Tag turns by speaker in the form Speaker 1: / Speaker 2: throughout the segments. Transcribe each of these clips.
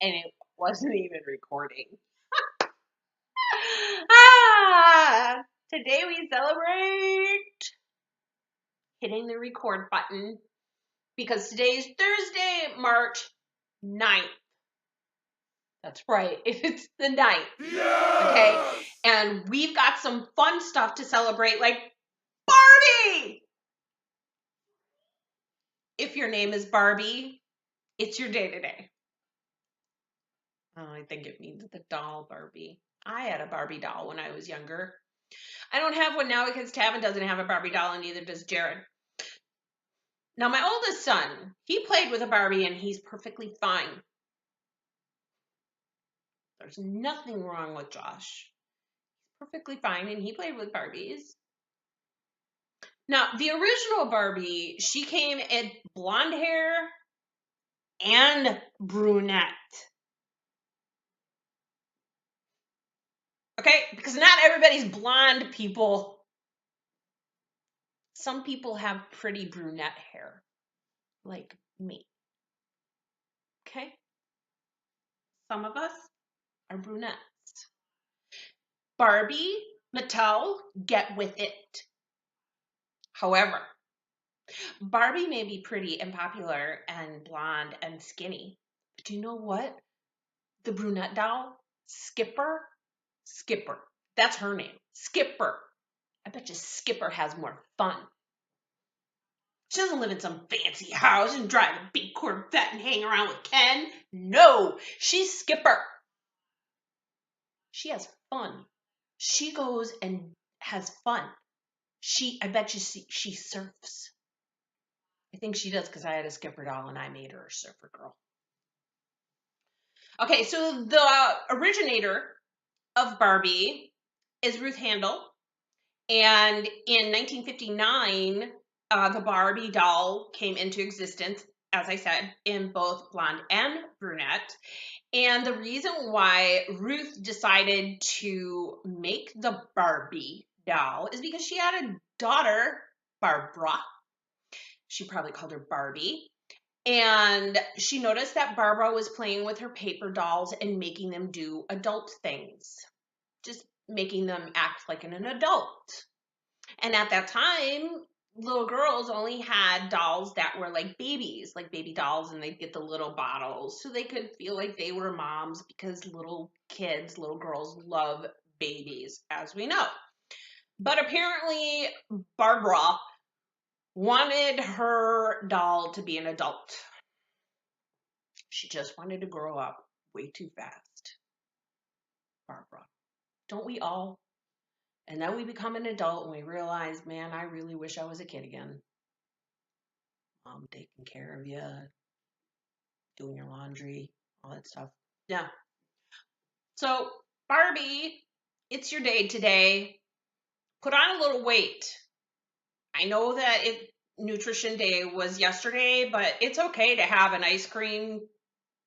Speaker 1: and it wasn't even recording. Ah, today we celebrate hitting the record button because today is Thursday, March 9th. That's right, it's the 9th. Yes! Okay, and we've got some fun stuff to celebrate, like Barbie! If your name is Barbie, it's your day today. Oh, I think it means the doll Barbie. I had a Barbie doll when I was younger. I don't have one now because Tavin doesn't have a Barbie doll, and neither does Jared. Now, my oldest son, he played with a Barbie, and he's perfectly fine. There's nothing wrong with Josh. He's perfectly fine, and he played with Barbies. Now, the original Barbie, she came in blonde hair and brunette. Okay? Because not everybody's blonde, people. Some people have pretty brunette hair, like me. Okay? Some of us are brunettes. Barbie, Mattel, get with it. However, Barbie may be pretty and popular and blonde and skinny, but do you know what? The brunette doll, Skipper, that's her name, Skipper. I bet you Skipper has more fun. She doesn't live in some fancy house and drive a big Corvette and hang around with Ken. No, she's Skipper. She has fun. She goes and has fun. I bet you she surfs. I think she does because I had a Skipper doll and I made her a surfer girl. Okay, so the originator of Barbie is Ruth Handel. And in 1959, the Barbie doll came into existence, as I said, in both blonde and brunette. And the reason why Ruth decided to make the Barbie doll is because she had a daughter, Barbara. She probably called her Barbie. And she noticed that Barbara was playing with her paper dolls and making them do adult things, just making them act like an adult. And at that time, little girls only had dolls that were like babies, like baby dolls, and they'd get the little bottles so they could feel like they were moms because little kids, little girls love babies, as we know. But apparently, Barbara wanted her doll to be an adult. She just wanted to grow up way too fast. Barbara. Don't we all? And then we become an adult and we realize, man, I really wish I was a kid again. Mom taking care of you, doing your laundry, all that stuff. Yeah. So, Barbie, it's your day today. Put on a little weight. I know that Nutrition Day was yesterday, but it's okay to have an ice cream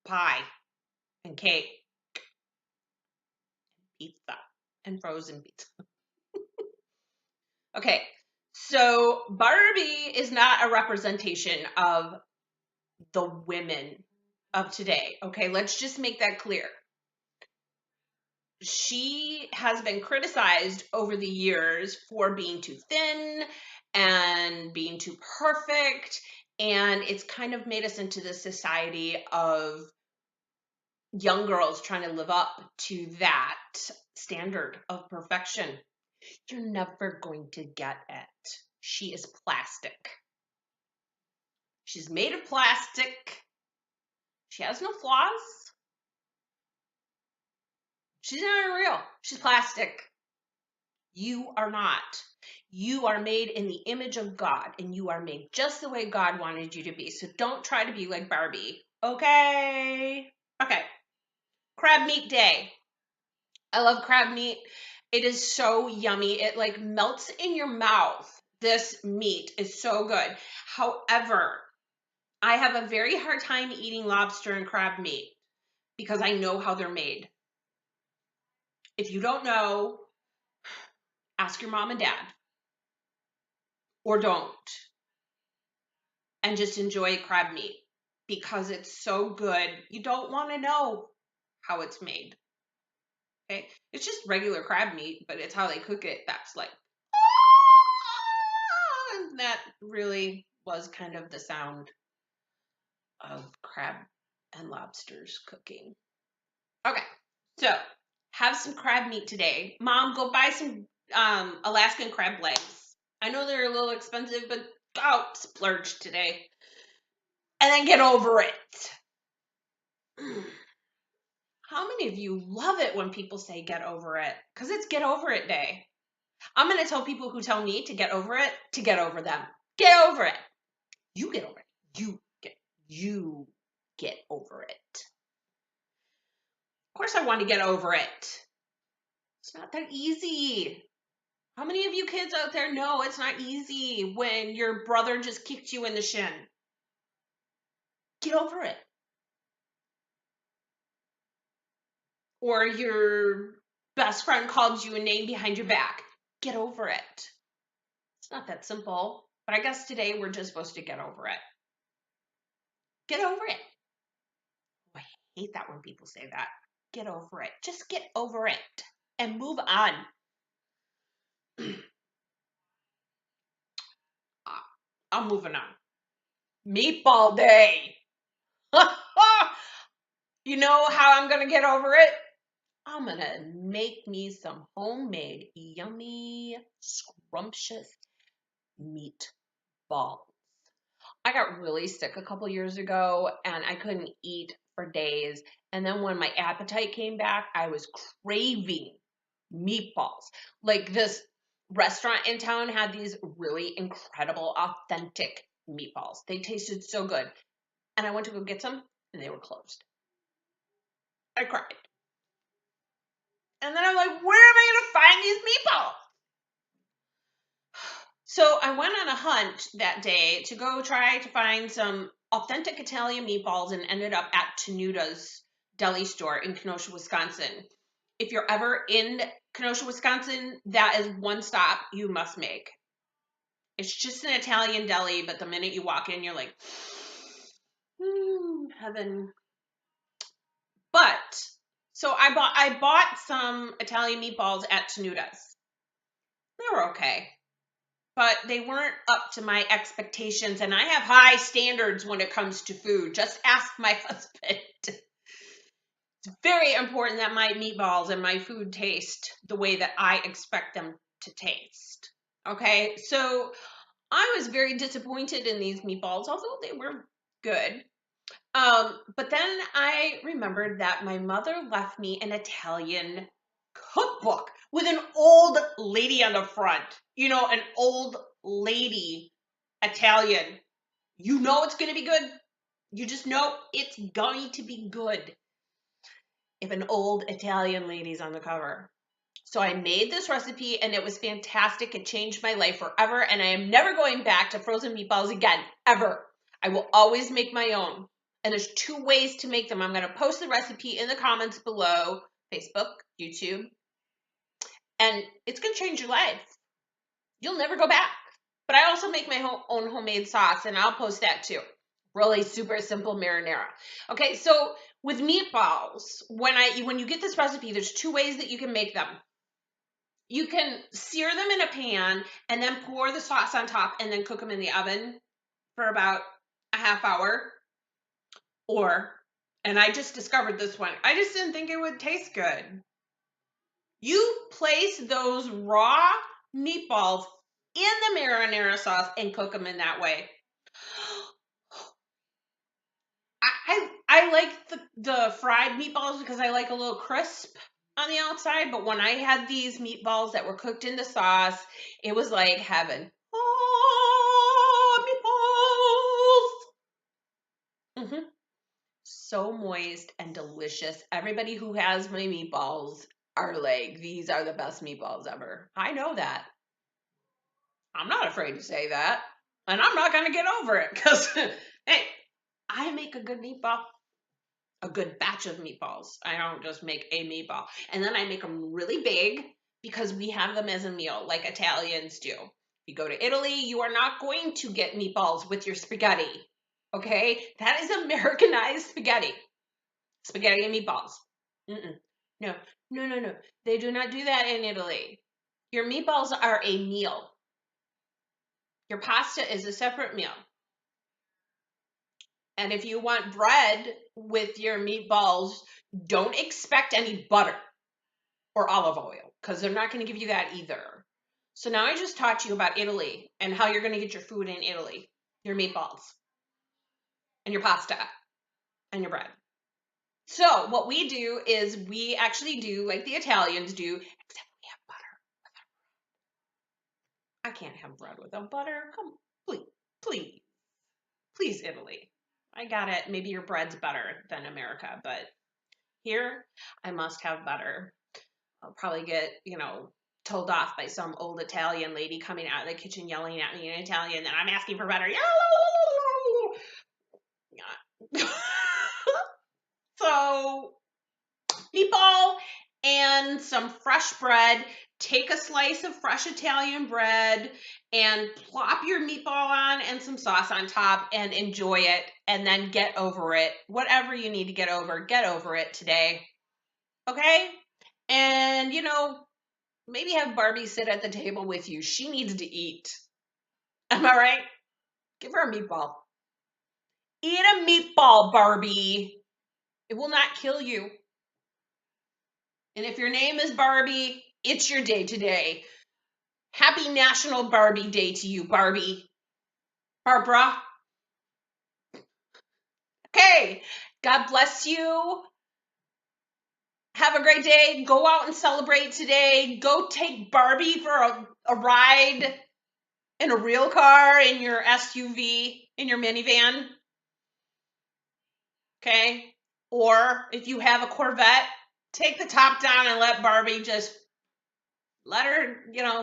Speaker 1: pie and cake, pizza, and frozen pizza. Okay, so Barbie is not a representation of the women of today. Okay, let's just make that clear. She has been criticized over the years for being too thin and being too perfect, and it's kind of made us into the society of young girls trying to live up to that standard of perfection. You're never going to get it. She is plastic. She's made of plastic. She has no flaws. She's not real. She's plastic. You are not. You are made in the image of God, and you are made just the way God wanted you to be. So don't try to be like Barbie. Okay? Okay. Crab meat day. I love crab meat. It is so yummy. It like melts in your mouth. This meat is so good. However, I have a very hard time eating lobster and crab meat because I know how they're made. If you don't know, ask your mom and dad. Or don't. And just enjoy crab meat. because it's so good. You don't want to know how it's made. Okay? It's just regular crab meat, but it's how they cook it that's like, and that really was kind of the sound of crab and lobsters cooking. Okay, so have some crab meat today. Mom, go buy some Alaskan crab legs. I know they're a little expensive, but go splurge today. And then get over it. How many of you love it when people say get over it? Because it's get over it day. I'm going to tell people who tell me to get over it to get over them. Get over it. You get over it. You get over it. Of course I want to get over it. It's not that easy. How many of you kids out there know it's not easy when your brother just kicked you in the shin? Get over it. Or your best friend called you a name behind your back. Get over it. It's not that simple, but I guess today we're just supposed to get over it. Get over it. Oh, I hate that when people say that. Get over it. Just get over it and move on. I'm moving on. Meatball day. You know how I'm going to get over it? I'm going to make me some homemade, yummy, scrumptious meatballs. I got really sick a couple years ago and I couldn't eat for days. And then when my appetite came back, I was craving meatballs. Like this restaurant in town had these really incredible, authentic meatballs. They tasted so good. And I went to go get some and they were closed. I cried. And then I'm like, where am I going to find these meatballs? So I went on a hunt that day to go try to find some authentic Italian meatballs and ended up at Tenuda's deli store in Kenosha, Wisconsin. If you're ever in Kenosha, Wisconsin, that is one stop you must make. It's just an Italian deli, but the minute you walk in, you're like, heaven. But so I bought some Italian meatballs at Tenuda's. They were okay, but they weren't up to my expectations, and I have high standards when it comes to food. Just ask my husband. It's very important that my meatballs and my food taste the way that I expect them to taste. Okay, so I was very disappointed in these meatballs, although they were good. But then I remembered that my mother left me an Italian cookbook with an old lady on the front. You know, an old lady Italian. You know it's going to be good. You just know it's going to be good if an old Italian lady's on the cover. So I made this recipe and it was fantastic. It changed my life forever. And I am never going back to frozen meatballs again, ever. I will always make my own. And there's 2 ways to make them. I'm going to post the recipe in the comments below, Facebook, YouTube. And it's going to change your life. You'll never go back. But I also make my own homemade sauce, and I'll post that too. Really super simple marinara. Okay, so with meatballs, when you get this recipe, there's 2 ways that you can make them. You can sear them in a pan and then pour the sauce on top and then cook them in the oven for about a half hour. Or, and I just discovered this one, I just didn't think it would taste good. You place those raw meatballs in the marinara sauce and cook them in that way. I like the fried meatballs because I like a little crisp on the outside, but when I had these meatballs that were cooked in the sauce, it was like heaven. Oh, meatballs! So moist and delicious. Everybody who has my meatballs are like, these are the best meatballs ever. I know that. I'm not afraid to say that. And I'm not going to get over it because, hey, I make a good meatball. A good batch of meatballs. I don't just make a meatball. And then I make them really big because we have them as a meal like Italians do. If you go to Italy, you are not going to get meatballs with your spaghetti. Okay? That is Americanized spaghetti. Spaghetti and meatballs. Mm-mm. No, no, no, no. They do not do that in Italy. Your meatballs are a meal. Your pasta is a separate meal. And if you want bread with your meatballs, don't expect any butter or olive oil because they're not going to give you that either. So now I just taught you about Italy and how you're going to get your food in Italy. Your meatballs and your pasta and your bread. So what we do is we actually do like the Italians do, except we have butter. I can't have bread without butter. Come, please, please, please, Italy. I got it. Maybe your bread's better than America, but here I must have butter. I'll probably get, told off by some old Italian lady coming out of the kitchen yelling at me in Italian that I'm asking for butter. So, meatball and some fresh bread. Take a slice of fresh Italian bread and plop your meatball on and some sauce on top and enjoy it, and then get over it. Whatever you need to get over it today. Okay? And, maybe have Barbie sit at the table with you. She needs to eat. Am I right? Give her a meatball. Eat a meatball, Barbie. It will not kill you. And if your name is Barbie, it's your day today. Happy National Barbie Day to you, Barbie. Barbara. Okay. God bless you. Have a great day. Go out and celebrate today. Go take Barbie for a ride in a real car, in your SUV, in your minivan. Okay? Or if you have a Corvette, take the top down and let Barbie just let her,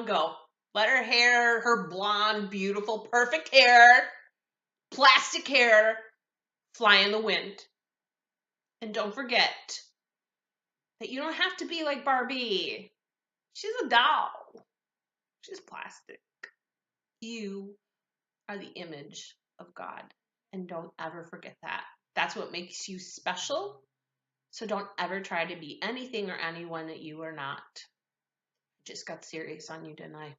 Speaker 1: go. Let her hair, her blonde, beautiful, perfect hair, plastic hair, fly in the wind. And don't forget that you don't have to be like Barbie. She's a doll. She's plastic. You are the image of God. And don't ever forget that. That's what makes you special. So don't ever try to be anything or anyone that you are not. I just got serious on you, didn't I?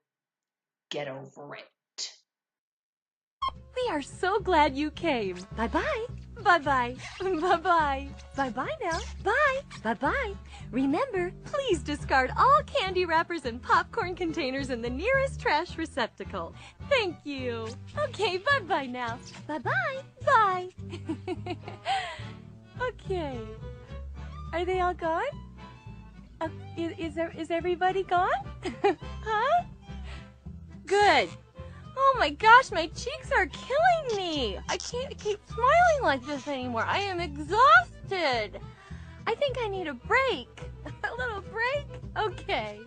Speaker 1: Get over it.
Speaker 2: We are so glad you came. Bye-bye. Bye-bye. Bye-bye. Bye-bye now. Bye. Bye-bye. Remember, please discard all candy wrappers and popcorn containers in the nearest trash receptacle. Thank you. Okay, bye-bye now. Bye-bye. Bye. Okay. Are they all gone? Is everybody gone? Huh? Good. Oh my gosh, my cheeks are killing me. I can't keep smiling like this anymore. I am exhausted. I think I need a break. A little break? Okay.